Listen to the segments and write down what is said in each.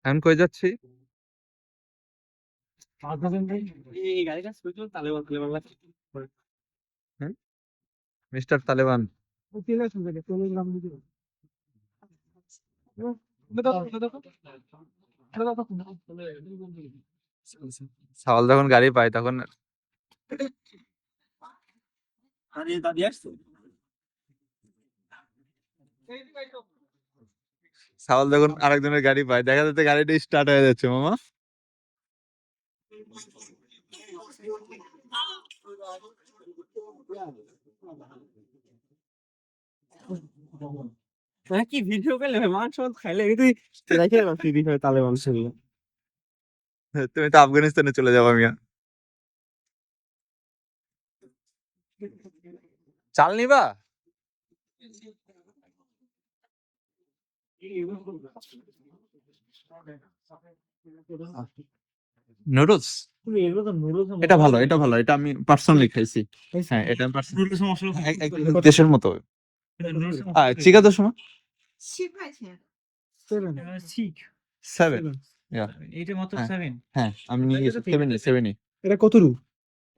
এখন কই যাচ্ছি? মিস্টার তালেবান। সাওয়াল যখন গাড়ি পায় তখন সাওয়াল যখন আরেকজনের গাড়ি পায় দেখা যাচ্ছে গাড়িটা স্টার্ট হয়ে যাচ্ছে মামা। কি ভিডিও করলে মাংস খাইলে তুই রাখে ফ্রি ফায়ার তালেবান ছিল। তুমি তো আফগানিস্তানে চলে যাবো মিয়া। চাল নিবা? নুডলস এটা ভালো, এটা ভালো, এটা আমি পার্সোনালি খাইছি। হ্যাঁ এটা দেশের মতো। চিকা তো সময় 7 এইটা মাত্র হ্যাঁ। 7 হ্যাঁ আমি নিয়ে গেছি 7 এটা কত রু?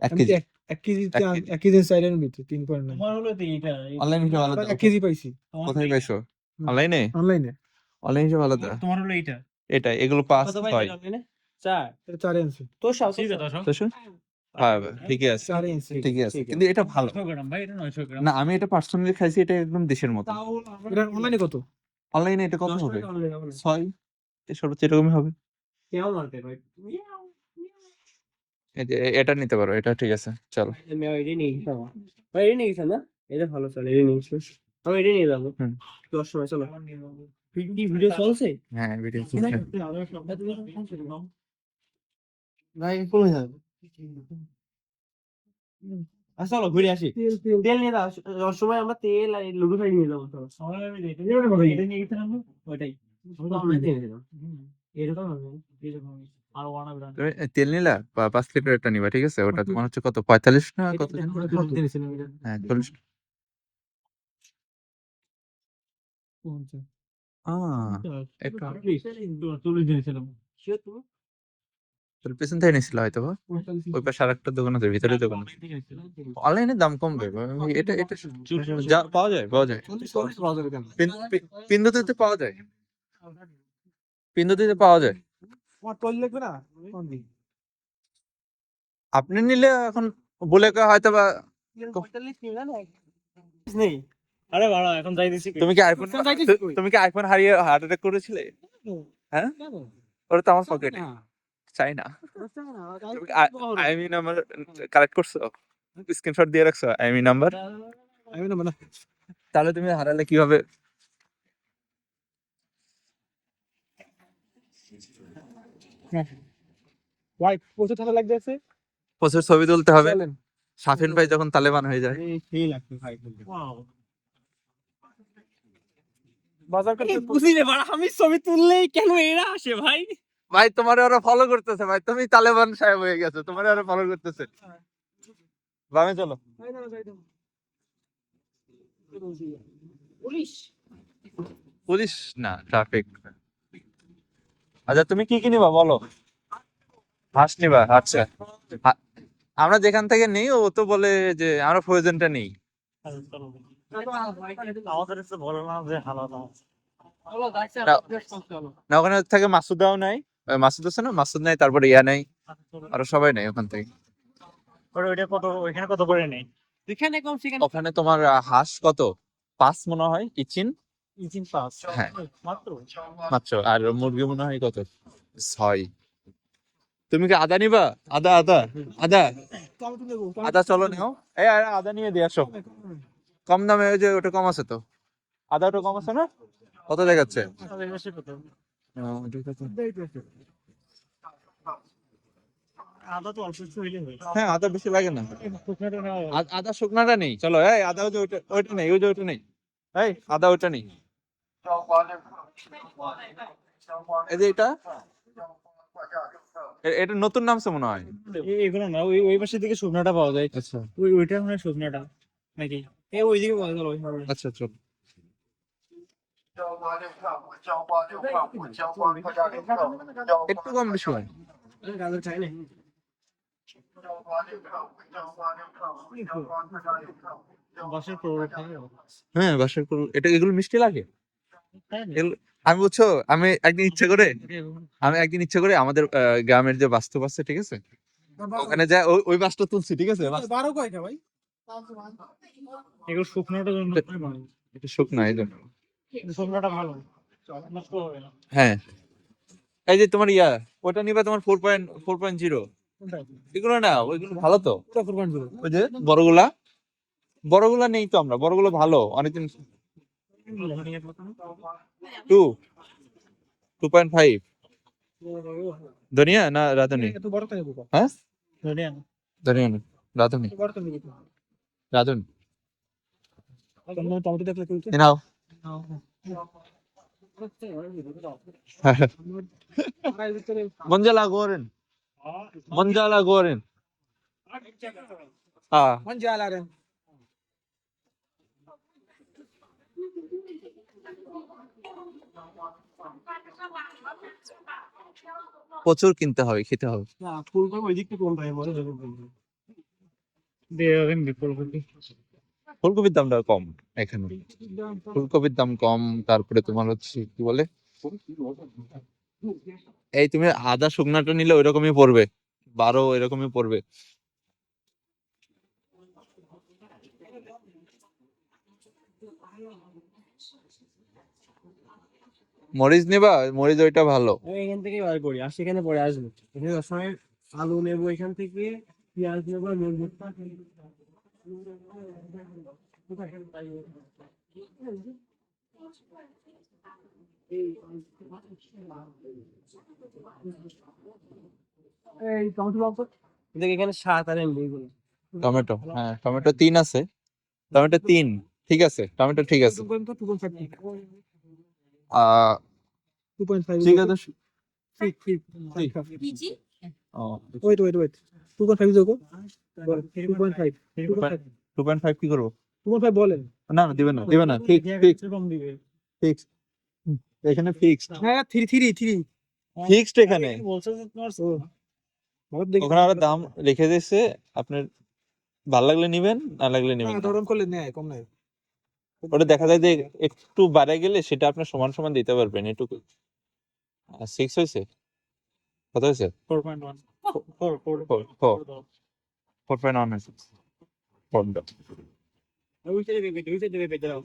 1 কেজি। 1 কেজি 1 কেজি সাইডের ভিতরে 3.9 আমার হলো তো এইটা অনলাইন হিসেবে আলাদা। 1 কেজি পাইছি কোথায় পাইছো? অনলাইনে? অনলাইনে। অনলাইন হিসেবে আলাদা। তোমার হলো এইটা এটা এগুলো 5 কত ভাই 6 অনলাইনে 4 এটা 4 আনছি। তো সব ঠিক আছে সব 600 হ্যাঁ ঠিকই আছে, 4 আনছি। ঠিকই আছে, কিন্তু এটা ভালো 900 গ্রাম ভাই এটা 900 গ্রাম না। আমি এটা পার্সোনালি খাইছি, এটা একদম দেশের মতো। এটা অনলাইনে কত? অনলাইনে এটা কত 10 হবে? টাকা অনলাইনে হবে 6 সর্বোচ্চ এরকমই হবে। কেমন লাগবে ভাই এই যে এটা নিতে পারো, এটা ঠিক আছে চলো। আমি আইডি নিয়ে গেছিলাম ভাই আইডি নিয়ে গেছিলাম না এটা ভালো চলে আইডি নিয়ে গেছিস আমি আইডি নিয়ে যাবো হুম। 10 সময় চলো ভিডিও চলছে হ্যাঁ ভিডিও ভাই কমে যাবে আচ্ছা চলো ঘুরে আসি তেল নিয়ে যাও যাওয়ার সময় আমরা তেল আর লুডু খাই নিয়ে যাবো চলো এটা নিয়ে গেছিলাম না ওইটাই আমরা নিয়ে গেছিলাম এরকম আর ওয়ানা ব্র্যান্ড তুমি তেল নিলা 5 লিটার একটা নিবা, ঠিক আছে? ওটা তোমার হচ্ছে কত 45 না কত জানো? হ্যাঁ 40। একটু তাহলে পেছন থেকে নিছিল হয়তো বা। ওই পাশে আরেকটা দোকান আছে, ভিতরে দোকান আছে। অনলাইনে দাম কমবে এটা এটা যা পাওয়া যায়, পাওয়া যায়। পিন্দুতে পাওয়া যায়, পিন্দুতে পাওয়া যায়। আপনি নিলে এখন বলে হয়তো বা। নেই আরে বাড়া এখন যাই দিছি তুমি কি আইফোন হারিয়ে হার্ট অ্যাটাক করেছিলে? হ্যাঁ ওটা তো আমার পকেটে, চাই না। আইমি নাম্বার কালেক্ট করছো, স্ক্রিনশট দিয়ে রাখছো আইমি নাম্বার? তাহলে তুমি হারালে কিভাবে? প্রচুর ছবি তুলতে হবে শাফিন ভাই যখন তালেবান হয়ে যায়। বুঝলি বাড়া আমি ছবি তুললেই কেন এরা আসে ভাই ভাই তোমার ওরা ফলো করতেছে ভাই, তুমি তালেবান সাহেব হয়ে গেছো, তোমার ওরা ফলো করতেছে। বামে চলো। পুলিশ না, ট্রাফিক। আচ্ছা তুমি কি কিনিবা বলো? হাঁস নিবা? আচ্ছা আমরা যেখান থেকে নেই ও তো বলে যে আমরা প্রয়োজনটা নেই। আমাদের কাছে বলো না যে হালাল না ওখানে থেকে মাসুদাও নাই, মাসুদ আছে না, মাসুদ নাই, তারপরে ইয়া নাই, আরো সবাই নাই ওখান থেকে। ওইটা কত ওইখানে কত করে নেই এখানে কম সেখানে ওখানে তোমার হাঁস কত 5 মনে হয় ইচিন। ইঞ্চিন পাস হ্যাঁ মাত্র মাত্র। আর মুরগি মনে হয় কত 6। তুমি কি আদা নিবা? আদা আদা আদা আদা চলো নাও। এই আদা নিয়ে দিয়ে আসো কম দামে, ওই যে ওটা কম আছে তো, আদা ওটা কম আছে না? কত দেখাচ্ছে? আদা তো অল্প একটু হইলে হয় হ্যাঁ আদা বেশি লাগে না। আদা শুকনাটা নেই, চলো। এই আদা ওই যে ওইটা নেই, ওই যে ওইটা নেই। এই আদা ওইটা নেই, এই যে এটা এটা নতুন নামছে মনে হয়। এগুলো না ওই ওই পাশের দিকে শুকনাটা পাওয়া যায় আচ্ছা ওই ওইটা মনে হয় শুকনাটা নাকি এই ওইদিকে পাওয়া যায় আচ্ছা চলো। একটু কম বেশি হয়। গাজর চাই না বাসের প্রোডাক্ট হ্যাঁ বাসার করু, এটা এগুলো মিষ্টি লাগে এগুলো। আমি বুঝছো, আমি একদিন ইচ্ছে করে আমাদের গ্রামের যে বাস্তব আছে ঠিক আছে, ওখানে যায় ওই বাসটা তুলছি ঠিক আছে। 12 কয়টা ভাই? এগুলো শুকনোটা জন্য এটা শুকনা এই জন্য। শুকনোটা ভালো নষ্ট হবে না হ্যাঁ এই যে তোমার ওটা নিবা তোমার 4.0, এগুলো না ওইগুলো ভালো তো। ওই যে বড়গুলা বড়গুলা নেই তো, আমরা বড়গুলো ভালো অনেকদিন। 2.5 ধনিয়া না রাঁধুনি? এত বড় তাই বুকা। হ্যাঁ ধনিয়া ধনিয়া না রাঁধুনি, এত বড় তাই বুকা। রাঁধুনি তোমরা টমেটো দেখলে কি হচ্ছে? এ নাও। Manjala Gorin. Manjala Gorin. মন জালা রে। প্রচুর কিনতে হবে, খেতে হবে। না ফুলকপি ওই দিকটা কোন ভাই বলে দেবো দিয়ে দেবেন ফুলকপি ফুলকপির দামটা কম এখানে, ফুলকপির দাম কম। তারপরে তোমার হচ্ছে কি বলে, এই তুমি আদা শুকনাটা নিলে ওইরকমই পড়বে, 12 এরকমই পড়বে। মরিচ নিবা? মরিচ ওইটা ভালো। আমি এখান থেকে বার করি আর সেখানে পরে আসবো এখানে সবসময় আলু নেবো এখান থেকে পেঁয়াজ নেবো নেবো এই টমেটো বাবু দেখ এখানে 7 আর এমবি এগুলো টমেটো, হ্যাঁ টমেটো 3 আছে, টমেটো 3 ঠিক আছে, টমেটো ঠিক আছে। 2.5 আহ 2.5 ঠিক আছে। PG? ও wait 2.5 দেখো 2.5 2.5 কি করবো? 2.5 বলেন। না না দিবে না, দিবে না, ঠিক ঠিক কম দিবে ফিক্স, এখানে ফিক্সড, হ্যাঁ 3 ফিক্সড এখানে। বলছো যে তোমার ভালো দেখি। ওখানে আরো দাম রেখে দিয়েছে, আপনার ভালো লাগলে নিবেন, না লাগলে নিবেন না। ধরন করলে নেয় কম নাই। ওটা দেখা যায় যে একটু বাড়ে গেলে সেটা আপনার সমান সমান দিতে পারবেন এটুকু। 6 হয়েছে, কত হয়েছে? 4.1 4.1 হয়েছে। ওই সাইডে বেবে দাও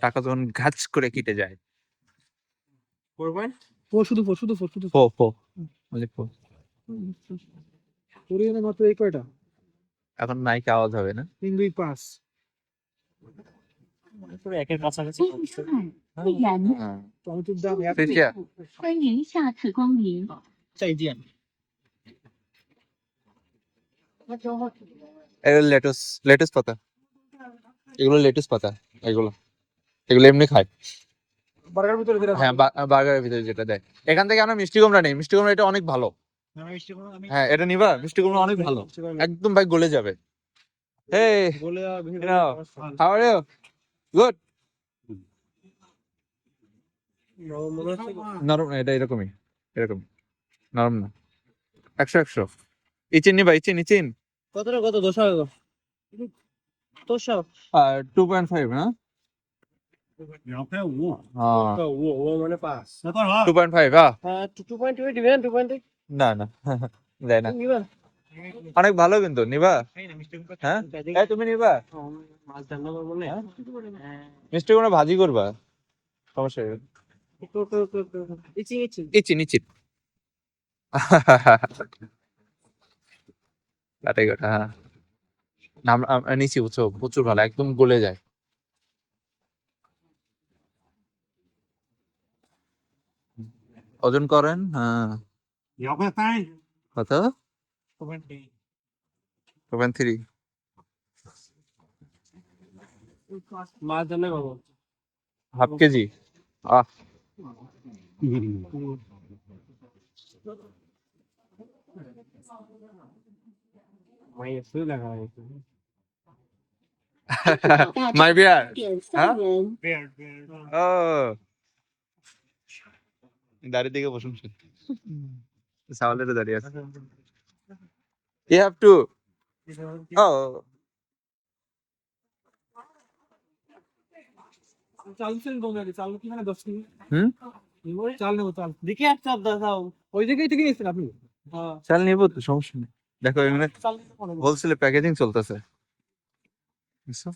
টাকা যখন ঘাচ করে কেটে যায়। 4 শুধু 4 ফো ফো মানে ফো। কোরিয়ানে মাত্র এই কয়টা? এখন মাইকে আওয়াজ হবে না? 3 2 5 পুরো একের কাছাকাছি 会员， হ্যাঁ টমেটোর দাম এক। ফিজিয়া 欢迎下次光临。 চাই দিয়ান এগুলো লেটুস পাতা, এগুলো লেটুস পাতা, এগুলো এগুলো এমনি খায়। বার্গার ভিতরে দিরা। হ্যাঁ বার্গারের ভিতরে যেটা দেয়। এখান থেকে আমরা মিষ্টি কুমড়া নেই, মিষ্টি কুমড়া এটা অনেক ভালো। হ্যাঁ এটা নিবা, মিষ্টি কুমড়া অনেক ভালো, একদম ভাই গলে যাবে। Hey, বলে how are you? Good. নরম না, এটা এরকমই নরম না। 100 ইচিন নিবা, ইচিন কত 200 টাকা 2.5 না? ও মানে পাস 2.5 হ্যাঁ 2.2 দিবেন 2.2 না না দেয় না। অনেক ভালো কিন্তু, নিবা? হ্যাঁ এই তুমি নিবা? মাছ রান্না করবো না মিষ্টি কুমড়া ভাজি করবা, সমস্যা নেই। ইচিন কাটাই কাটা, হ্যাঁ না আমরা নিচি বুঝছো, প্রচুর ভালো, একদম গলে যায়। ওজন করেন, হ্যাঁ কত? 2.3 মাছ রান্না করবো হাফ কেজি। আহ মাইয়া শুয়ে লাগা হয়েছে। My beer. 点啊3元。 ও দাঁড়িয়ে দিকে বসুন সাওয়ালের দাঁড়িয়ে আছে you have to oh চাল ছিল কমে গেছে চাল কি মানে 10 কেজি হুম চাল নেবো চাল দেখি একটা দাও। ওই দিকেই থেকে নিয়েছেন আপনি হ্যাঁ চাল নিবো তো সমস্যা নেই দেখো এখানে চাল নিতে পারবো হোলসেলে প্যাকেজিং চলতেছে বুঝছো?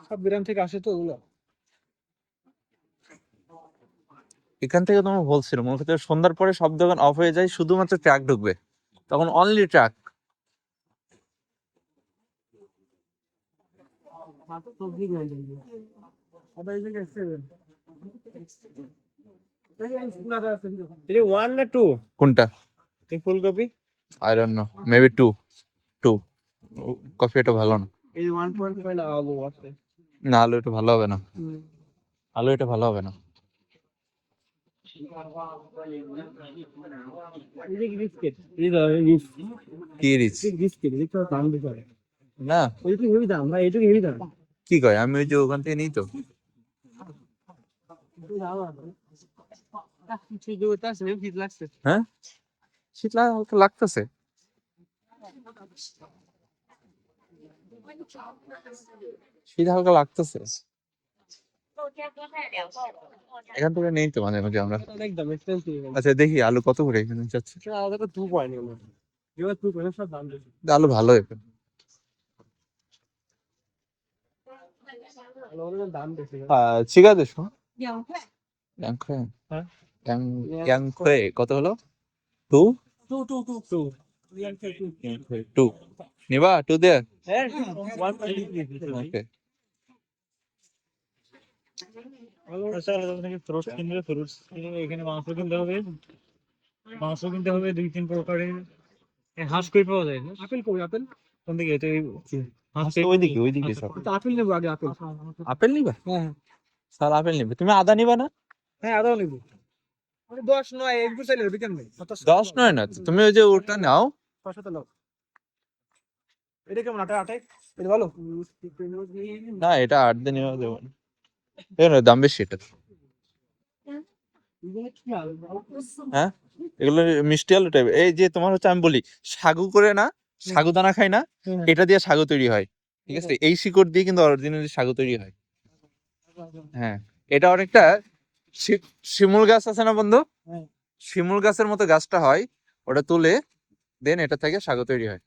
সব বিরাম থেকে আসে তো ওগুলো এখান থেকে তোমার হোলসেল মনে করতে সন্ধ্যার পরে সব দোকান অফ হয়ে যায় শুধুমাত্র ট্রাক ঢুকবে তখন অনলি ট্রাক সবজি নিয়ে যাই। আবার এই জায়গায় 7 এটা 1 না 2? কোনটা এই ফুলকপি? I don't know maybe to coffee এটা ভালো না এই 1.5 না আলু আছে। না আলু এটা ভালো হবে না আলু এটা ভালো হবে না এই যে বিস্কিট। এই দাও এই কি রিচ বিস্কিট এটা দাম বেশি। না ওইটুকু হেভি দাম ভাই, এইটুকু হেভি দাম। কি কয় আমি ওই যে ওখান থেকে নিই তো হ্যাঁ শীত হালকা লাগতেছে শীত হালকা লাগতেছে এখান থেকে নেই তো মাঝে মাঝে আমরা একদম এক্সপেন্সিভ। আচ্ছা দেখি আলু কত করে এখানে যাচ্ছে এটা আলাদা করে 2 পয়েন্ট এগুলো। এবার 2 পয়েন্ট সব দাম বেশি। আলু ভালো এখানে আলুর দাম বেশি। ঠিক আছে শো 2块。 양코에 হ্যাঁ? 양코에 কত হলো 2 2 양코에 2 নিবা 2 দে হ্যাঁ 1.5 ওকে আচ্ছা আপনাকে ফ্রুটস কিনবে ফ্রুটস কিনে এখানে মাংস কিনতে হবে 2-3 প্রকারের হাঁস কই পাওয়া যায় না আপেল কই আপেল কোন দিকে এটা হাঁস ওইদিকে সব তো আপেল নেবো আগে আপেল আপেল নিবা হ্যাঁ স্যার আপেল নিবে তুমি আদা নিবা না হ্যাঁ আদাও নেবো 10 নয় একটু চাইলে হবে কেমন 10 নয় না তুমি ওই যে ওটা নাও 600 নাও এটা কেমন আটা এটা ভালো না এটা 8 দিন নিবা দেবো এর দাম বেশি এটা হ্যাঁ এগুলো মিষ্টি আলু টাইপ এই যে তোমার হচ্ছে আমি বলি সাগু করে না সাগুদানা খাই না এটা দিয়ে সাগু তৈরি হয় ঠিক আছে এই শিকড় দিয়ে কিন্তু অরিজিনালি সাগু তৈরি হয় হ্যাঁ এটা অনেকটা শিমুল গাছ আছে না বন্ধু হ্যাঁ। শিমুল গাছের মতো গাছটা হয় ওটা তুলে দেন এটা থেকে সাগু তৈরি হয়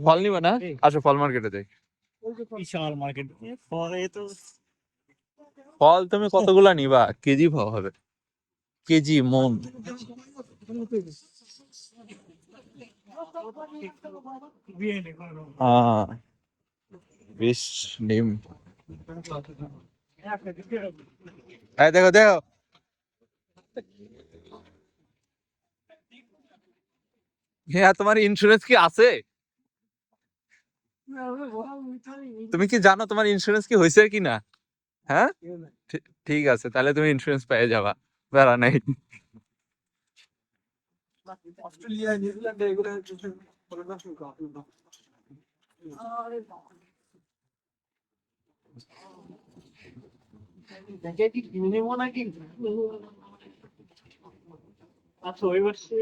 ফল নিবা না আসো ফল মার্কেটে যাই বিশাল মার্কেট পরে তো ফল তুমি কতগুলা নিবা কেজি ভাव হবে কেজি মন বিশ নিম এই দেখো দেখো হ্যাঁ তোমার ইন্স্যুরেন্স কি আছে তুমি কি জানো তোমার ইন্স্যুরেন্স কি হয়েছে কি না হ্যাঁ ঠিক আছে তাহলে তুমি ইন্স্যুরেন্স পেয়ে যাবা বেড়া নাই অস্ট্রেলিয়া নিউজিল্যান্ডে এগুলো আচ্ছা ওই বর্ষে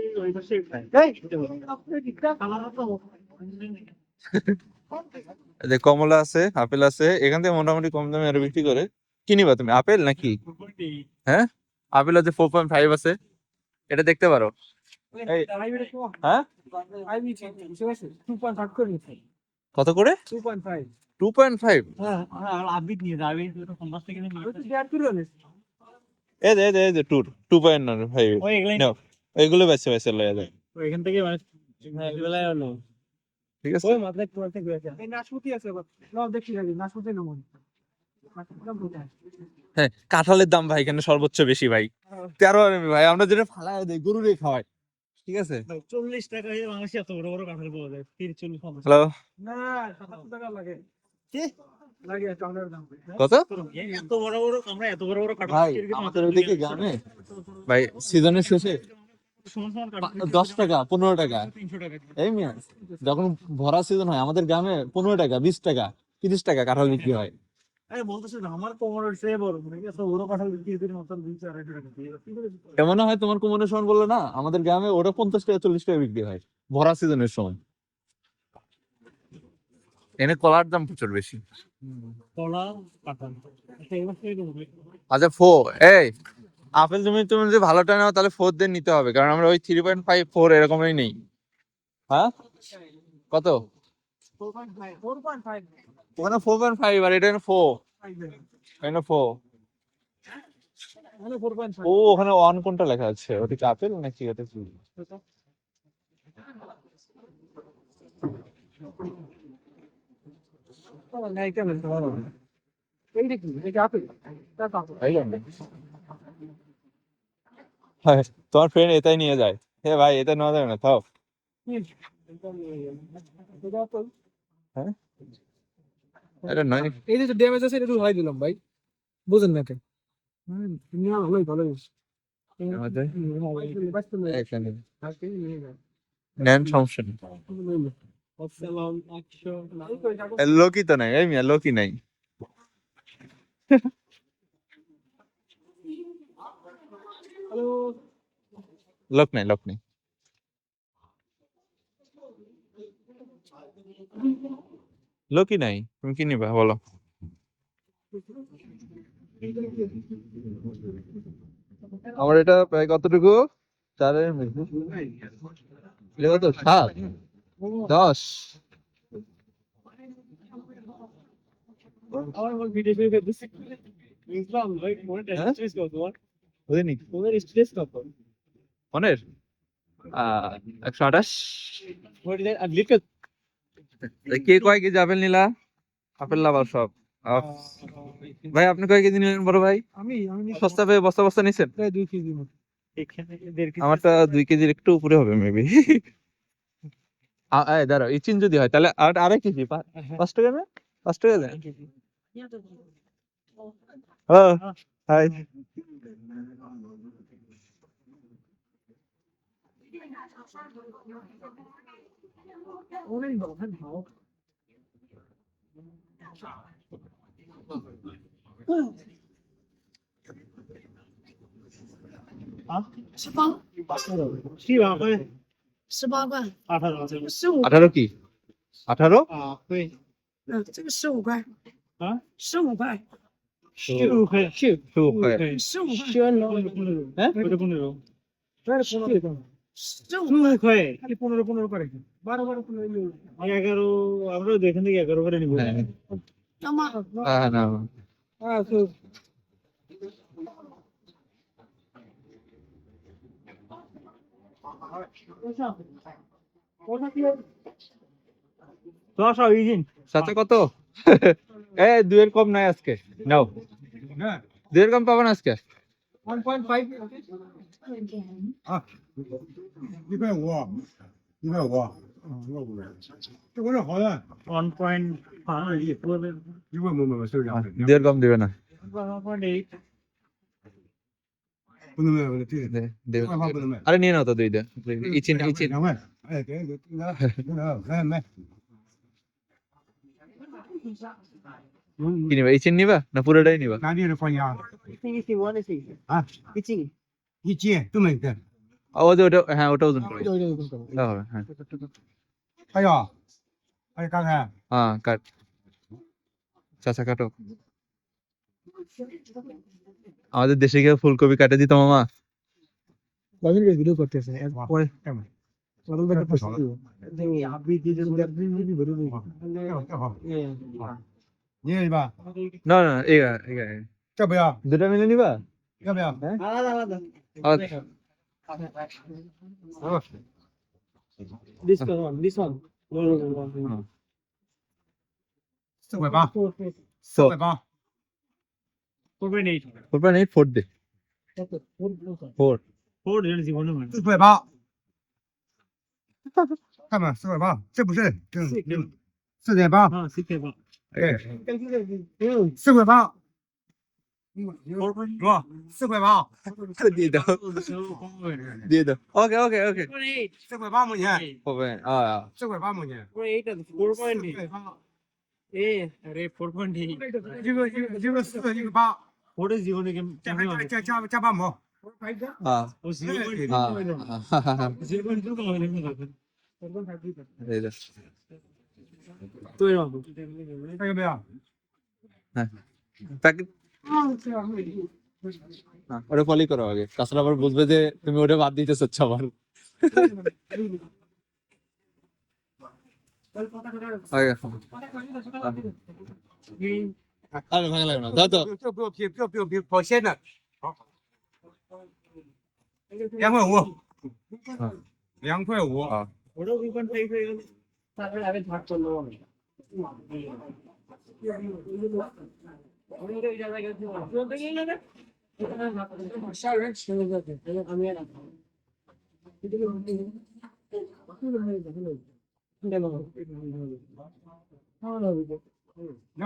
যে কমলা আছে আপেল আছে এখান থেকে মোটামুটি কম দামে আরো বিক্রি করে কি নিবা তুমি আপেল নাকি হ্যাঁ আপেল আছে 4.5 আছে এটা দেখতে পারো হ্যাঁ কত করে 2.5 হ্যাঁ আবিদ নিয়ে যাবে সন্ধ্যা থেকে নিয়ে এই যে 2.5 ওই এগুলাই নাও এগুলো বেচে বেচে লয়ে যায় এখান থেকে মানে এগুলাই হলো। ঠিক আছে ওই মাথায় একটু আছে ঘুরে এই নাশপাতি আছে আবার নাও দেখি যাবি নাশপাতি নেবো হ্যাঁ কাঁঠালের দাম ভাই এখানে সর্বোচ্চ বেশি ভাই 13 আরবি ভাই আমরা যেটা ফালায় দেই গরুরে খাওয়াই ঠিক আছে 40 টাকা হয়ে বাংলাদেশে এত বড় বড় কাঁঠাল পাওয়া যায় 40-50 হ্যালো না 77 টাকা লাগে কত এত বড় বড় আমরা এত বড় বড় কাটা ভাই আমাদের ওইদিকে গ্রামে ভাই সিজনের শেষে সমান সমান কাটা 10 টাকা 15 টাকা 300 টাকা এই মিয়া যখন ভরা সিজন হয় আমাদের গ্রামে 15 টাকা 20 টাকা 30 টাকা কাঁঠাল বিক্রি হয়। আরে বলতেছেন আমার কোমর হচ্ছে বড় মানে এত বড় কাঁঠাল বিক্রি করে মাত্র 200-250 টাকা দিয়ে কি করে এমন হয় তোমার কুমনের সময় বললো না আমাদের গ্রামে ওটা 50 টাকা 40 টাকা বিক্রি হয় ভরা সিজনের সময়। এনে কলার দাম প্রচুর বেশি। কলা কাঁঠাল এই মাসে আচ্ছা এই আপেল তুমি তুমি যদি ভালোটা নাও তাহলে 4 দিয়ে নিতে হবে কারণ আমরা ওই 3.5 4 এরকমই নেই। হ্যাঁ কত ওখানে 4.5 আর এটা 4 এখানে 4 ও ওখানে 1 কোনটা লেখা আছে ওটা কি আপেল নাকি এটা কি হ্যাঁ, তোমার ফ্রেন্ড এটাই নিয়ে যায়। হে ভাই এটা নেওয়া যাবে না তাও হ্যাঁ এটা নয় এই যে ড্যামেজ আছে এটা ধুলাই দিলাম ভাই বুঝেন না কেন ভালোই ভালোই এখানে নেন সমস্যা নেই। লোকই তো নাই এই মিয়া লোকই নাই। লোক নাই লোক নেই। লোকই নাই তুমি কি নিবা বলো। আমার এটা প্রায় কতটুকু 4 কত 7 10 আমার ভিডিও করে দিছি ইসলাম ভাই কোনটা হ্যাঁ? স্ট্রেস কত বুঝিনি তোমার স্ট্রেস কত মনের 128 ওইটা আর লিখে কে কয় কেজি আপেল নিলা আপেল লাভার সব ভাই আপনি কয় কেজি নিলেন বড় ভাই আমি সস্তা পেয়ে বস্তা বস্তা নিছেন প্রায় 2 কেজি মতো এখানে 1.5 কেজি আমারটা 2 কেজির একটু উপরে হবে মেবি দাঁড়াও ইচিন যদি হয় তাহলে আড়াই কেজি 5 টাকা না 5 টাকা দেন হাই কি বাবা 18块， 18আছে 15 18 কি 18 对这个15块啊，15块15块15块，15块， হ্যাঁ ওটা 15 15 15块 খালি 15 করে 12 15 আর 11 আমরা দেখেন থেকে 11 করে নিব হ্যাঁ那么না তোরা সব ইজিন সাথে কত এ 2 এর কম নাই আজকে নাও 2 এর কম পাবো না আজকে 1.5 150，150，这我这好的， 1.5 বলে 没，是这样的， 2 এর কম দিবে না 1.8 不能卖，这দেবে 2万不能卖， আরে নিয়ে নাও তো 2 দে ইচিন 2万，哎，给，来，কি নিবা ইচিন নিবা না পুরোটাই নিবা哪里的放家？一斤我那是啊，一斤，一斤都没的，ওটা হ্যাঁ ওটা ওজন করে দাও হবে হ্যাঁ还有，看看， হ্যাঁ কাট চাচা কাটো আমাদের দেশে গিয়ে ফুলকপি কাটে দিত মামা কদিন ভিডিও করতেছে পরে干嘛？ বদল দেখে পয়সা দিব你阿比这种的，你也吧？ না না এগা এগা 这不要， দুটা মিলে নিবা 要不要？ আলাদা আলাদা। আচ্ছা This one, this one. No, no, no. 480， So 480， 4.8 4 নেই 4 দে 4 4 এর জীবনে মানে 480，看吧，480，这不是，这4.8， হ্যাঁ শিখে বা 哎，4块8。是吧？4块8， দিয়ে দাও দিয়ে দাও ওকে ওকে ওকে 4块8毛钱， হবে 4块8毛钱。 এইটা 4.8 4块8， এ আরে 4.8 一个4，一个8， ওরে জীবনে কেমন加8毛。 ও জীবন জীবন তো কমাইলে না তো এর মতো 看见没有？ প্যাকেট ওটা ফলি করো আগে কাছরা আবার বুঝবে যে তুমি ওটা বাদ দিতে চাচ্ছ আবার আগে আরে ভালো লাগে না দাও তো 不要跑线的。好2块5，2块5。 ওটা 2.5 হয়ে গেল তারপরে আগে ভাগ করলো আমি2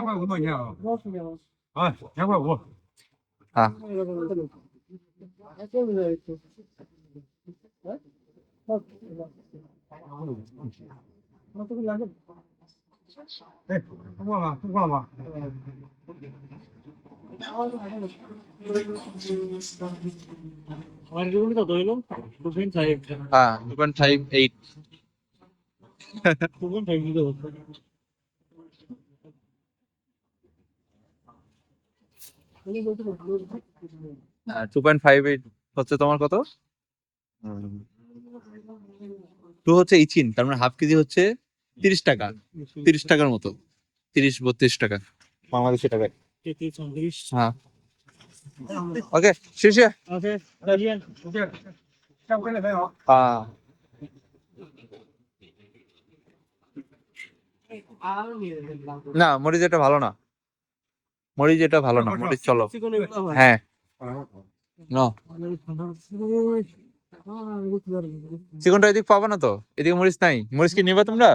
块5毛钱啊！啊，2块5。 哎，不逛了，不逛了。 আমার জীবনে কত হইলো 2.5 হ্যাঁ 2.58 2.5 দিতে হতো 2.58 হচ্ছে তোমার কত 2 হচ্ছে ইচিন তার মানে হাফ কেজি হচ্ছে 30 টাকা 30 টাকার মতো 30-32 টাকা বাংলাদেশি টাকায় 33 হ্যাঁ ওকে শেষে ওকে রাজিয়ান 3块钱没有？ হ্যাঁ আর নিয়ে দিলাম না মরিচ এটা ভালো না মরিচ এটা ভালো না মরিচ চলো চিকন এগুলো হয় হ্যাঁ না চিকনটা এদিক পাবো না তো এদিকে মরিচ নাই মরিচ কি নিবা তোমরা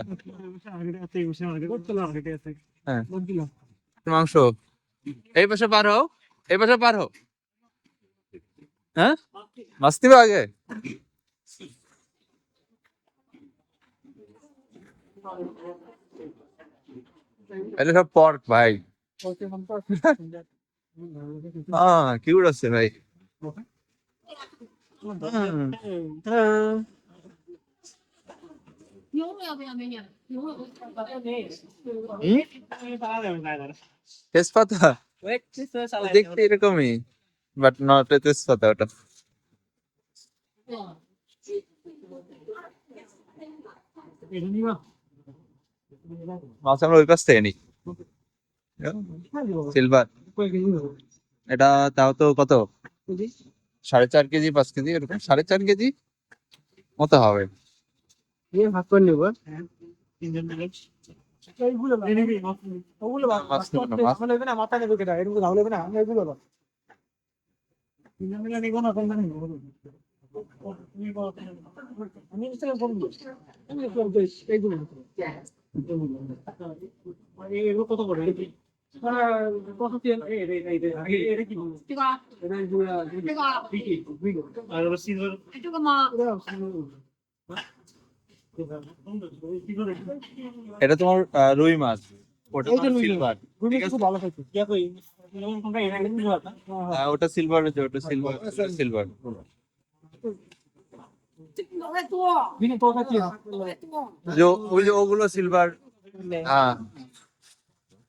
হ্যাঁ মাংস এই পাশে পার হও এই পাশে পার হও হ্যাঁ মাছ নিবা আগে এটা সব পর্ক ভাই কিউট আছে ভাই হুম। 牛要不要美女？牛要不要？ তেজপাতা ওয়েট দিস সালা দেখতে এরকমই বাট নট তেজপাতা ওটা মাছ আমরা ওই পাশ থেকে নিই সিলভার এটা তাও তো কত 4.5 কেজি 5 কেজি এরকম 4.5 কেজি মতো হবে নিয়ে ভাগ করে নেব এইগুলো না ওগুলো মাছ নেবো না, মাছ। ভালো হবে না মাথা নেবে কেটা এরকম ভালো হবে না আমি এগুলো না তিনজন নিব না কোনটা নিব আমি নিশ্চয় বলবো আমি এইগুলো এগুলো কত করে কত তেল এটা কি 这个， এটা 这个， আর সিলভার 这个吗？ এটা তোমার রুই মাছ ওটা ওইটা রুই সিলভার তুমি খুব ভালো খাইছো क्या कोई যেমন কোনটা এটা কিন্তু কথা ওটা সিলভার ওটা সিলভার সিলভার 这个再多， দিনে তো খাচ্ছি 再多， ওই যে ওগুলো সিলভার হ্যাঁ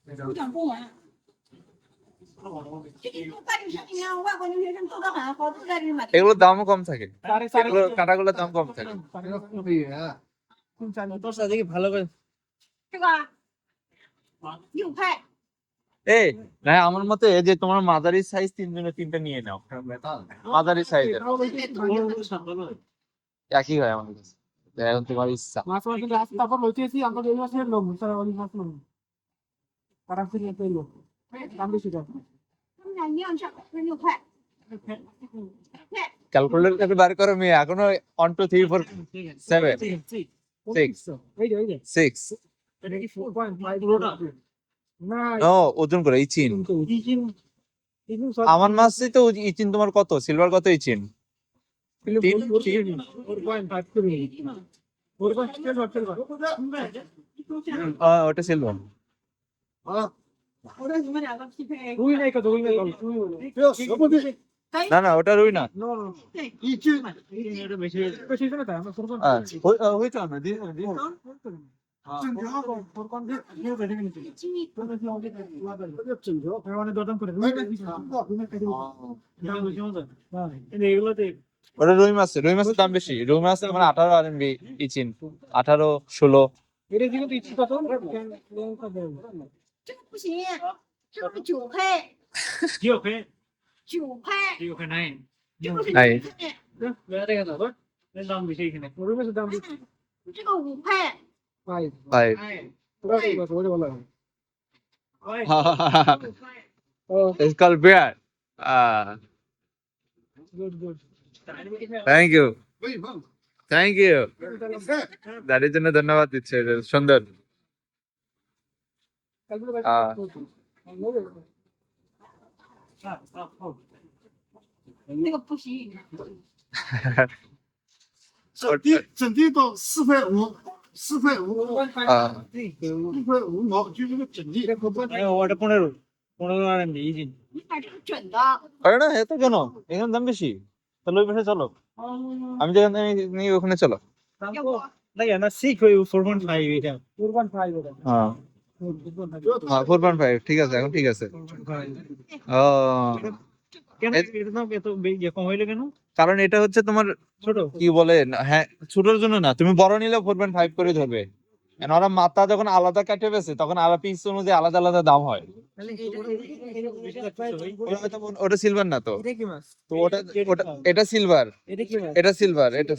有点不完。这个在这上面，外国留学生做的很好，都在这里买。 এগুলোর দামও কম থাকে সাড়ে এগুলো কাটাগুলোর দাম কম থাকে তোর সাথে কি ভালো করে 这个6块， এই না আমার মতে এই যে তোমার মাঝারি সাইজ তিনজনের তিনটা নিয়ে নাও মাঝারি সাইজের একই হয় আমার কাছে তো এখন তোমার ইচ্ছা মাছ মাছ লাস্ট তারপর লইতেছি আমরা এই মাসে লোক তারা ওই মাছ লোক তারা ফিরে পেলো দাম বেশি দাম 他们俩一样价，是6块。 ক্যালকুলেটর বার করো মেয়ে এখনো 1 2 3 4 7 6 এই যে 6 এটা কি 4.5 পুরোটা না ও ওজন করে ইচিন। ইচিন ইচিন আমার মাছে তো ইচিন তোমার কত, সিলভার কত ইচিন? 4.5 করে 4.5 ওটা সিলভার। রুই নাই কত রুই নাই কত না না ওটা রুই না। নো নো 이쯤 এটা বেশি বেশি না তাই আমরা 4.5 হইতো না দিয়ে 하고 4.5 이거 되는 게 মানে দরদাম করে দাম বেশি মজা এগুলোতে ওটা রুই মাছের দাম বেশি। রুই মাছ মানে 18 আরএমবি ইচিন, 18 16। এটা দিকে তো ইচ্ছে কত 这个不行，这个是9配， 9회 9配， 9회 나인 这个是哎9配， 내가 되겠다 너? 내 다음 미세 이기네 রুমের দাম这个5配， পাই 5 পুরো ওরে বলা ও It's called bear. Good good Thank you. 可以放。 Thank you. দাড়ির জন্য ধন্যবাদ দিচ্ছে, এটা সুন্দর।那个不行，整地到4.5，4.5，4.5 毛，就这个整地。 ওটা 15 আরএমবি ইজিন 你买这个整的， আরে না এত কেন, এখানে দাম বেশি। তাহলে ওই পাশে চলো, আমি যেখানে নিই ওখানে চলো। 要不 না না 4.5 এটা 4.5 ওটা হ্যাঁ 4.5 ঠিক আছে, এখন ঠিক আছে। ও কেন এটা দাম এত কম হইলো কেন? কারণ এটা হচ্ছে তোমার ছোট কি বলে হ্যাঁ, ছোটর জন্য না, তুমি বড় নিলে 4.5 করে ধরবে। And ওরা মাথা যখন আলাদা কাটে বেছে তখন আলাদা পিস অনুযায়ী আলাদা আলাদা দাম হয়। ওটা সিলভার না তো, এটা কি মাছ তো ওটা এটা সিলভার, এটা কি মাছ এটা সিলভার, এটা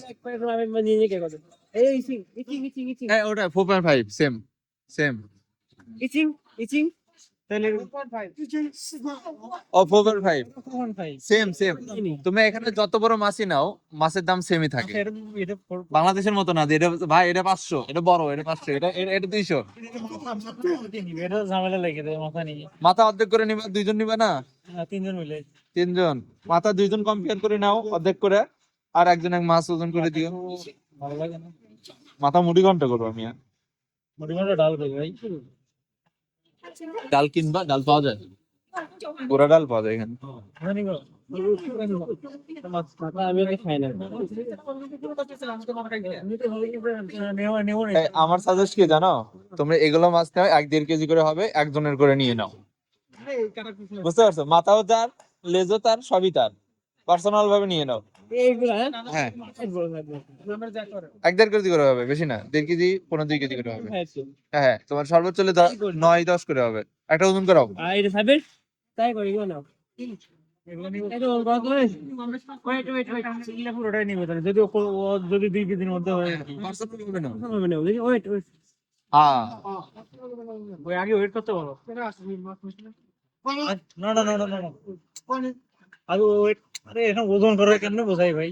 আমি নিয়ে কে কথা এই ইচিং ইচিং ইচিং ইচিং হ্যাঁ ওটা 4.5 সেম সেম। ইচিং ইচিং তাহলে 4.5 ও 4.5 4.5 সেম সেম। তুমি এখানে যত বড় মাছই নাও মাছের দাম সেমই থাকে। এটা এটা বাংলাদেশের মতো না যে এটা ভাই এটা 500, এটা বড়, এটা 500, এটা 200। এটা ঝামেলা লেগে যায় মাথা নিয়ে। মাথা অর্ধেক করে নিবা, দুইজন নিবা না, 3 জন মিলে 3 জন মাথা 2 জন কম্পেয়ার করে নাও অর্ধেক করে, আর একজন এক মাছ ওজন করে দিও। ভালো লাগে না। মাথা মুড়ি ঘন্টা করবো আমি। মোটামুটি ডাল করি ভাই। ডাল কিনবা, ডাল পাওয়া যায়, গোড়া ডাল পাওয়া যায় এখানে। জানি গো আমি আগে খাই না। নেও এই, আমার সাজেস্ট কি জানো, তোমরা এগুলো মাছ নাও 1-1.5 কেজি করে হবে, একজনের করে নিয়ে নাও। বুঝতে পারছো, মাথাও তার, লেজও তার, সবই তার, পার্সোনাল ভাবে নিয়ে নাও। এইগুলা হ্যাঁ নাম্বার যা করে 1-1.5 কেজি করে হবে, বেশি না, 1.5 কেজি 2 কেজি করে হবে। হ্যাঁ হ্যাঁ, তোমার সর্বোচ্চ হলে 9-10 করে হবে, একটা ওজন করাও। আর এটা খাবে তাই করি গো না এটা ওর কত ওয়েট ওয়েট ওয়েট চিল্লা পুরোটাই নিবে তাহলে, যদি যদি 2 কেজির মধ্যে হয় আর কি। পার্সোনাল হবে না। হবে না ওয়েট ওয়েট হ্যাঁ ওই আগে ওয়েট করতে বলো। এটা আসবে মাছ মিশলে না না না না না আগে ওয়েট, আরে এখন ওজন করে কেমনে বোঝাই ভাই।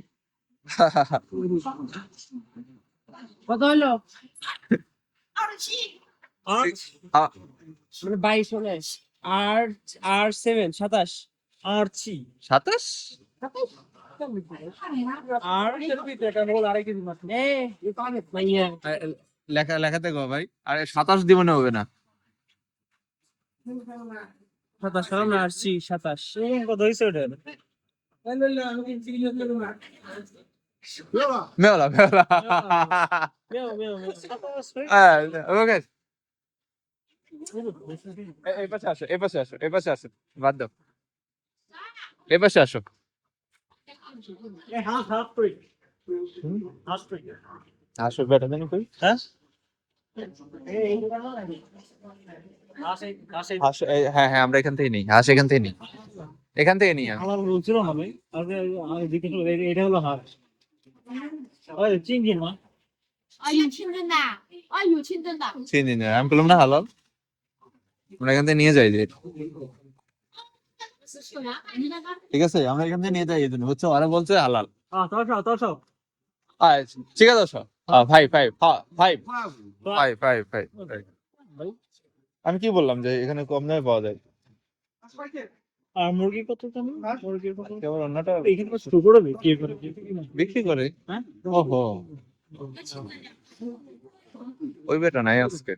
কত হলো 27， মানে 22 হলে আর আর 7 27 আর ছি 27 আর এটা হলো আড়াই কেজি মাছ মাইয়া লেখাতে গো ভাই, আরে 27 দিব না, হবে না। 27 হলো না আর 27 কত হইছে ওটা? মেওলা মেওলা মেও মেও ওকে। এই পাশে আসো, এই পাশে আসো, এই পাশে আসো, বাদ দাও, এই পাশে আসো। হাফ প্লেট হাফ প্লেট আসো বেটা দেন কই। হ্যাঁ আসো হ্যাঁ হ্যাঁ, আমরা এখান থেকে নিই, হাঁস এখান থেকে নিই, এখান থেকে নিই। আমার বলছিল না ভাই, আগে আগে জিজ্ঞেস করো এটা হলো হাফ। ওই চিংড়ি না 啊，有清真的，啊，有清真的， চিনি না, আমি বললাম না হালাল, আমরা এখান থেকে নিয়ে যাই যে।是呀，你那个 ঠিক আছে, আমরা এখান থেকে নিয়ে যাই এই জন্য, বুঝছো, ওরা বলছে হালাল। তোশো আচ্ছা ঠিক আছে, 5 5 5 5 5 5 5 আমি কি বললাম যে এখানে কম দামে পাওয়া যায়? আর মুরগি কত জানি? মুরগির কত? কেবল রান্নাটা এখানে তো ছোট করে বিক্রি করে। বিক্রি করে। হ্যাঁ? ওহো, ওই বেটা নাই আজকে।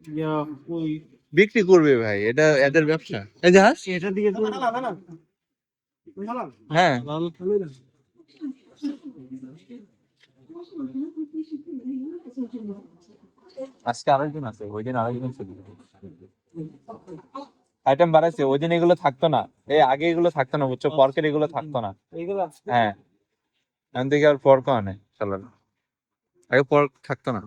ইয়া, ওই বিক্রি করবে ভাই, এটা এদের ব্যবসা। এই জাহাজ, এটা দিয়ে তো হ্যাঁ লাল আজকে আরেকজন আছে, ওই দিন আরেকজন ছিল। আইটেম বাড়াইছে, ওই দিন এগুলো থাকতো না। এই আগে এগুলো থাকতো না, বুঝছো, পর্কের এগুলো থাকতো না। এইগুলো হ্যাঁ, এখন থেকে আর পর্ক আনে চালানো, আগে পর্ক থাকতো না।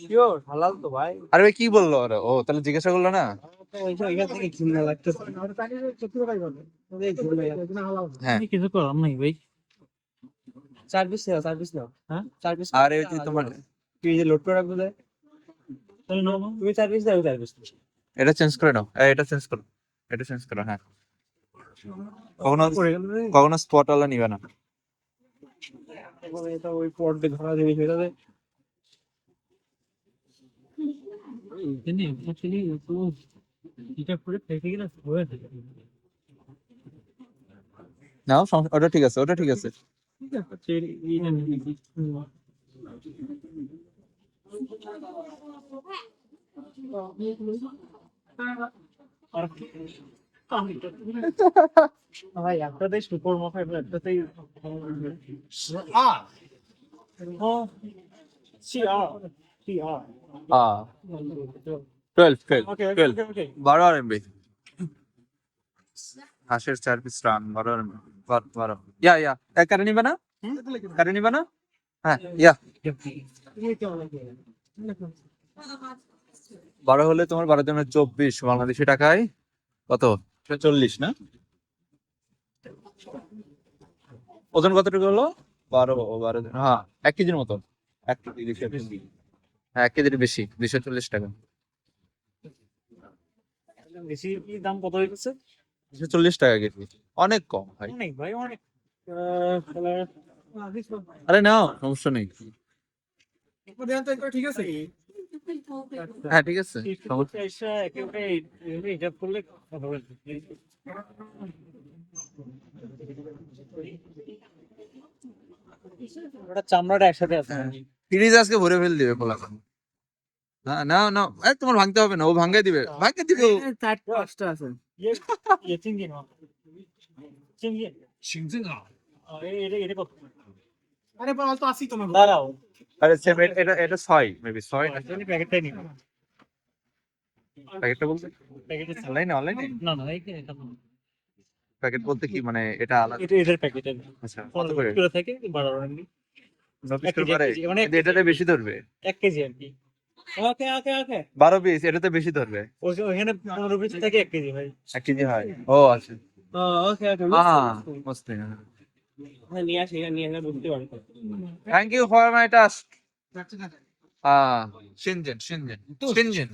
শিওর হালাল তো ভাই। আরে ভাই কি বললো ওরা? ও তাহলে জিজ্ঞাসা করলো না? এখান থেকে ঘৃণা লাগতেছে। হ্যাঁ, কিছু করার নাই ভাই। 4 পিস নাও, 4 পিস নাও। হ্যাঁ? 4 পিস। আর এই যে তোমার তুই যে লোড করে রাখবো দেয়। তাহলে নাও। তুমি 4 পিস দাও, 4 পিস। এটা চেঞ্জ করে নাও, এটা চেঞ্জ করো, এটা চেঞ্জ করো। হ্যাঁ, কখনো কখনো স্পট ওয়ালা নিবে না। এটা ওই পট দিয়ে ধরা জিনিস হয়ে যাবে। এখানে actually একটু এটা করে ফেটে গেলে হয়ে যাবে। নাও, ওটা ঠিক আছে, ওটা ঠিক আছে। ঠিক আছে, এইটা নিয়ে কি? ভাই একটাতেই সুপার মাফা, একটাতেই সিআর সিআর। 12 ওকে 12 ওকে 12 RMB হাঁসের 4 পিস রান 12 RMB 12 ইয়া কারে নিবে না? কারে নিবে না? হ্যাঁ, ইয়া 12 হলে তোমার 12 জনের 24 বাংলাদেশি টাকায় কত? 40 না? ওজন কতটুকু হলো? 12 হ্যাঁ, 1 কেজির মতো। 1 কেজি 240। হ্যাঁ, 1 কেজির বেশি, 240 টাকা। বেশি দাম কত হয়েছে? 240 টাকা কেজি, অনেক কম ভাই। অনেক ভাই অনেক। আরে নাও, সমস্যা নেই। ঠিক আছে। হ্যাঁ ঠিক আছে, সমস্যা এসে একেবারে এটা করলে কথা বলতে ওটা চামড়াটা একসাথে আছে। ফ্রিজ আজকে ভরে ফেল দিবে পোলা। না না না, তোমার ভাঙতে হবে না, ও ভাঙাই দিবে, ভাঙে দিবে ও। 4-5টা আছে। ইয়ে চিংড়ি না, চিংড়ি এটা কত? আরে বল তো আসি তোমার। দাঁড়াও, আরে সেম, এটা 6 মেবি 6 না? প্যাকেটটাই নিব। প্যাকেটটা বলতে প্যাকেটে অনলাইনে না না এটা না। প্যাকেট বলতে কি মানে এটা আলাদা? এটা এটার প্যাকেট। আচ্ছা, কত করে? করে থাকে 12 রানি। 9 পিস করে পারে? মানে কিন্তু এটাতে বেশি ধরবে। 1 কেজি আর কি। ওকে ওকে ওকে 12 পিস এটাতে বেশি ধরবে। ওখানে 15 পিস থাকে 1 কেজি ভাই। 1 কেজি হয়। ও আচ্ছা, ওকে ওকে। মস্ত। হ্যাঁ নিয়ে আসি, নিয়ে আসলে বুঝতে পারবো। Thank you for my task. Shenzhen. তো Shenzhen.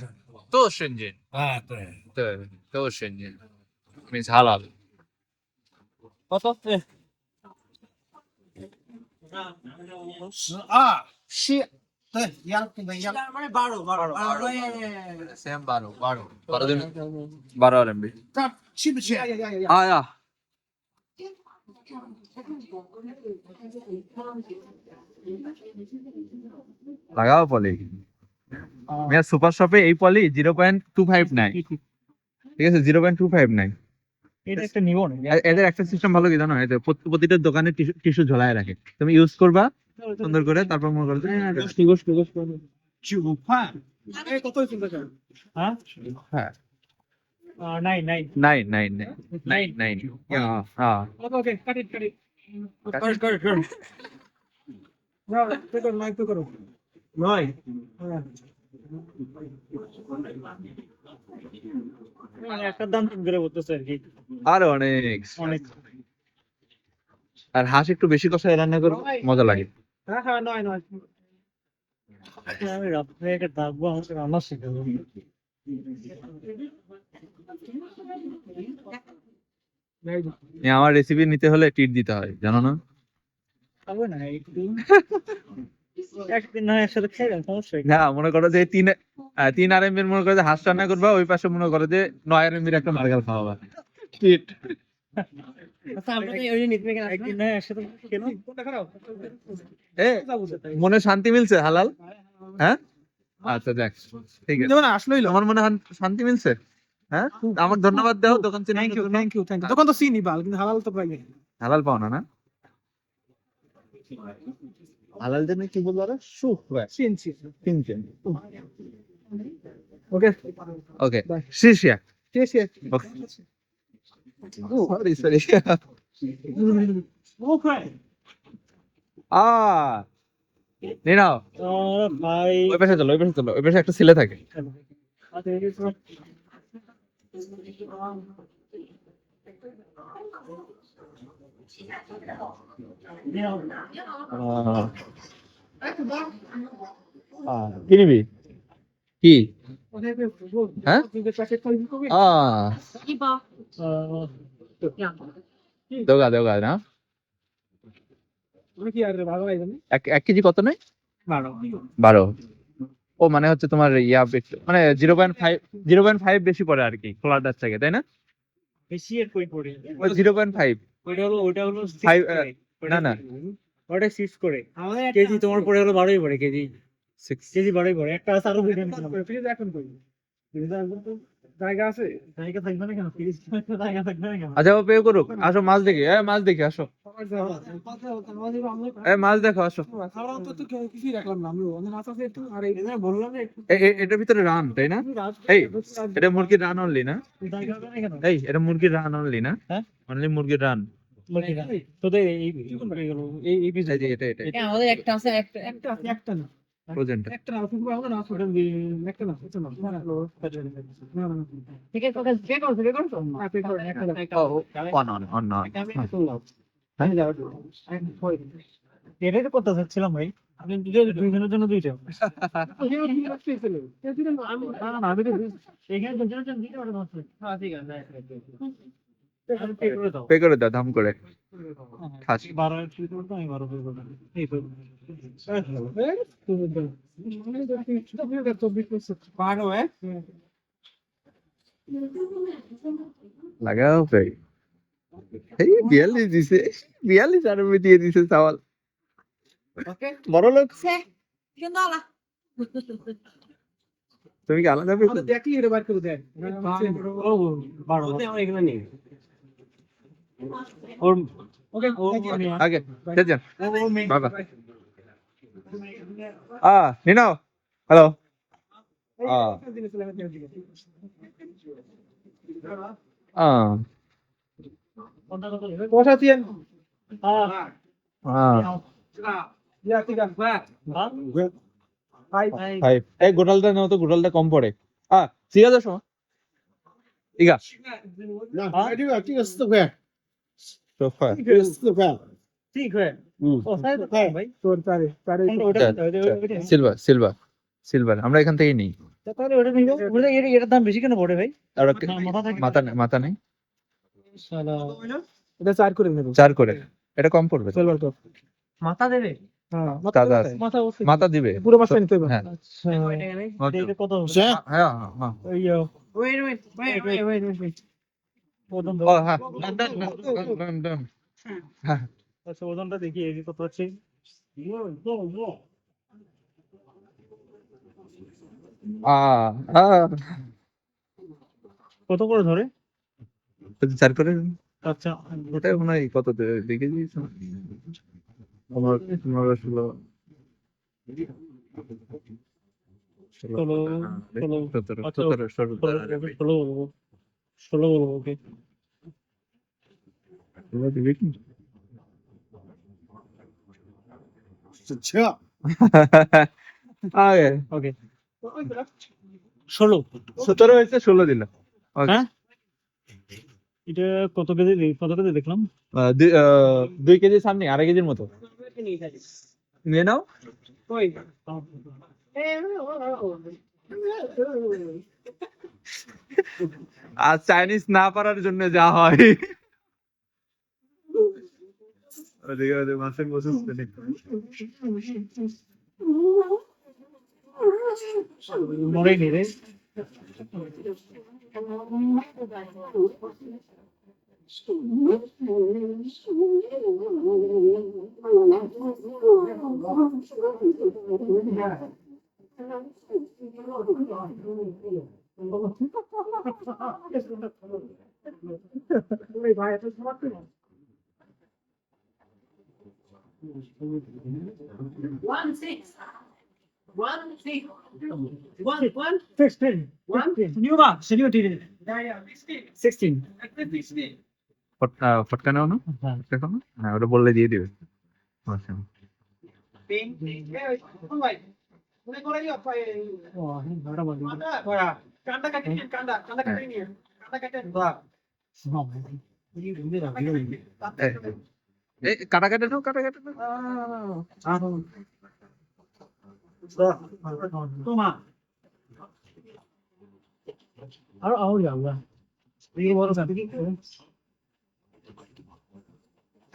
তো Shenzhen. Means halal. কত? মানে 12 Same 12 দিন 12 RMB. Yeah. লাগাও পলি। মেরা সুপার শপে এই পলি 0.259, ঠিক আছে, 0.259। এটা একটা নিব না। এদের একটা সিস্টেম ভালো কি জানো, এদের প্রতিটা দোকানে টিস্যু ঝোলায় রাখে, তুমি ইউজ করবা সুন্দর করে, তারপর মনে করো কত হয়েছিল টাকা? হ্যাঁ হ্যাঁ নাই নাই 9 হ্যাঁ। ওকে কাট ইট না পে করো না পে করো নয়। মানে একটা দাম তিন করে বলতেছে আর কি। আর অনেক। অনেক। আর হাঁস একটু বেশি কষায় রান্না করো, মজা লাগে। হ্যাঁ নয় আমি রাত্রে একটা ডাকবো, আমাকে রান্না শেখাবো। আমার রেসিপি নিতে হলে টিট দিতে হয়, জানো না? খাবো না একটু একদিন না হয় একসাথে খেয়ে গেল সমস্যা কি? না মনে করো যে 3 RMB মনে করো যে হাঁস রান্না করবা, ওই পাশে মনে করো যে 9 RMB একটা বার্গার খাওয়াবা। পিট। আচ্ছা আমরা তো ওই নিতে গেলাম একদিন না হয় একসাথে খেলো। এ মনে শান্তি মিলছে হালাল? হ্যাঁ আচ্ছা দেখ ঠিক আছে, যেমন আসলেই আমার মনে হয় শান্তি মিলছে। হ্যাঁ আমাকে ধন্যবাদ দাও দোকান চিনার থ্যাংক ইউ জন্য। থ্যাংক ইউ থ্যাংক ইউ দোকান তো চিনি বাল কিন্তু হালাল তো প্রায় নেই। হালাল পাও না? না হালাল জন্য কি বলবো আরে সুখ চিনছি কিনছেন। ওকে ওকে শিশিয়া শেষ শেষ ওকে সরি সরি নে নাও ভাই ওই পাশে চলো, ওই পাশে চলো, ওই পাশে একটা ছেলে থাকে। কি নিবি? কি? হ্যাঁ? দেওগা দেওগা না? কি আর ভালো লাগে জানি 1 কেজি কত নেই? 12। ও মানে হচ্ছে তোমার মানে 0.5 বেশি পড়ে আর কি খোলাটার থেকে, তাই না? বেশি এর কই পড়ে? ওই 0.5 ওইটা হলো Five, 6 না না ওটা 6 করে আমাদের কেজি, তোমার পড়ে হলো 12ই পড়ে কেজি। 6 কেজি 12ই পড়ে, একটা আছে আরো দুইটা নিলাম। ফ্রিজ এখন কই জায়গা আছে জায়গা থাকবে না কেন? ফ্রিজ জায়গা থাকবে না কেন? আচ্ছা ও পে করুক, আসো মাছ দেখি, মাছ দেখি আসো, মাছ দেখো আসো। আমরা তো কিছুই রাখলাম না আমি অন্য মাছ আছে একটু আর এই বললাম না একটু এটার ভিতরে রান তাই না? এই এটা মুরগির রান অনলি না? জায়গা হবে না কেন? এই এটা মুরগির রান অনলি না? হ্যাঁ? অনলি মুরগির রান। মুরগি না। তোদের এই পিস এই যে এটা এটা আমাদের একটা আছে একটা আছে একটা না প্রজেন্টটা। একটা না শুধু আমরা না ছোট একটা না এটা না না না ঠিক আছে ওকে পে করছো আপনি করেন একটা না অন অন অন অন। আমি যাবো এটাই তো করতে চাচ্ছিলাম ভাই। আপনি দুইজনের জন্য দুইটা। না না না, আমি তো এখানে দুজনের জন্য দুইটা অর্ডার করছি। হ্যাঁ ঠিক আছে আমি pay করে দাও। পে করে দাও দাম করে খাস। 12 এর শুরু করতে আমি 12 পে করে দাও। এই তো। পারো লাগাও ভাই। এই 42 দিছে, 42 RMB দিয়ে দিছে চাওয়াল। ওকে বড় লোক। $100. তুমি কি আলাদা পে আমাদের দেখলি এটা বার করে দেন ও 12 বলতে আমরা এখানে নেই ওর ওকে আগে যান ও মেন বাবা। নিনাও হ্যালো। কোনটা কত? পয়সা দিয়ে হ্যাঁ ঠিক আছে ভাই ভাই এই গোটালটা নাও তো, গোটালটা কম পড়ে। ঠিক আছে শোনো ইগা সোফা ঠিক হয়ে ও সাইজ তো ভাই। তোর তারে তারে ওটা সিলভার সিলভার সিলভার আমরা এখান থেকেই নিই। তাহলে ওটা নিও। ওটা এর দাম বেশি কেন পড়ে ভাই? আর মাথা থাকে মাথা নেই শালা এটা 4 করে নেব 4 করে, এটা কম পড়বে। চলবার তো মাথা দেবে? হ্যাঁ দাদা আছে। মাথা অবশ্যই মাথা দিবে পুরো মাছটা নিতে হবে হ্যাঁ আচ্ছা এটা কত হবে? হ্যাঁ হ্যাঁ ওই wait ওজন ও হ্যাঁ ডান ডান। হ্যাঁ আচ্ছা ওজনটা দেখি এই কত আছে। কত করে ধরে? 4 করে। আচ্ছা ওটাই মনে হয় কত দেখে দিয়েছ আমার 16 ষোলো 16 বলবো ওকে। ওকে 16 17 হয়েছে 16 দিলাম। হ্যাঁ এটা কত কেজি দেখলাম 2 কেজি সামনে 2.5 কেজির মতো নিয়ে নাও। কই আর চাইনিজ না পারার জন্য যা হয়। ওদিকে মাছের বসে মরে নি রে ভাই এত সময় 16 নিউ মা সিনিয়র টিরে 16 ফটকা নাও না ফটকা নাও হ্যাঁ ওটা বললে দিয়ে দিবে আচ্ছা কান্ডা কাটি কান্ডা কান্ডা কাটি নিয়ে কান্ডা কাটে বাহ এই কাটা কাটা নাও কাটা কাটা নাও তোমা আর আও যাওয়া এই বড় কাটি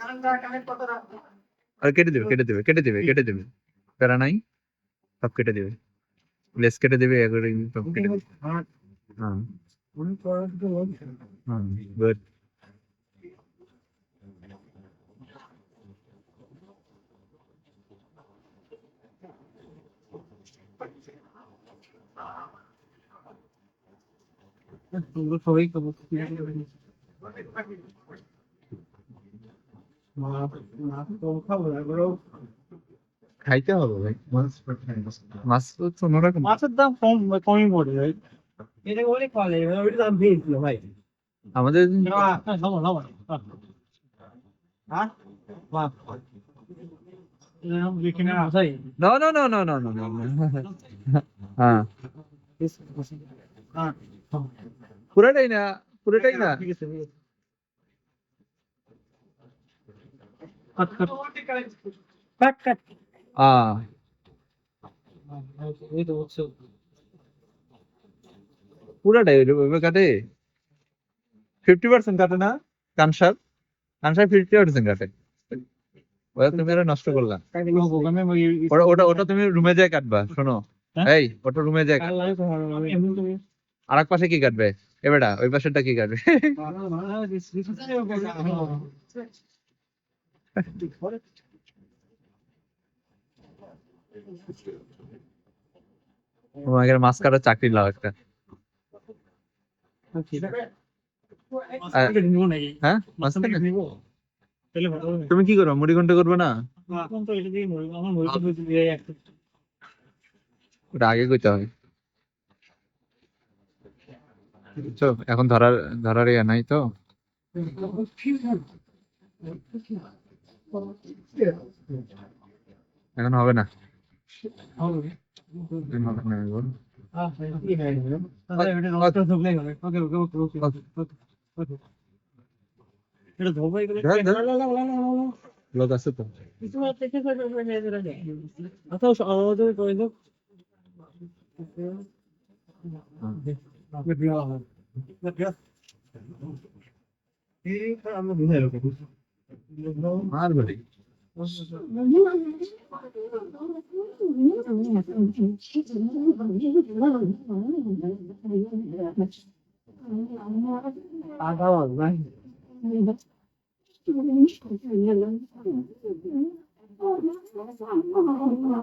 কান্ডা কানে কত রাখ আর কেটে দেবে কেটে দেবে কেটে দেবে কেটে দেবে প্যারা নাই সব কেটে দেবে লেস কেটে দেবে এগুলো সব কেটে দেবে হ্যাঁ হ্যাঁ গুড সবাই কবো খাইতে হবে ভাই মাছ তো অন্যরকম মাছের দাম কমই পড়ে ভাই এটা বলে কলে ওইটা দাম বেশি ছিল ভাই আমাদের হ্যাঁ বাহ বিকিনা ভাই no no no no no no no হ্যাঁ পুরোটাই না পুরোটাই না কাট কাট এই তো হচ্ছে পুরোটাই ওইভাবে কাটে 50% কাটে না কানসার কানসার 50% কাটে ওটা তুমি আর নষ্ট করলা ওটা ওটা ওটা তুমি রুমে যায় কাটবা শোনো এই ওটা রুমে যায় আর এক পাশে কি কাটবে এবারটা ওই পাশেরটা কি কাটবে তোমাকে মাছ কাটার চাকরি লাও একটা হ্যাঁ মাছ কাটা? তুমি কি করো মুড়ি ঘন্ট করবে না ওটা আগে কইতে হবে বুঝছো এখন ধরার ধরার ইয়া নাই তো এখন হবে না এখন হবে না এখন। ধর, ধর। লোক আছে তো মার বলি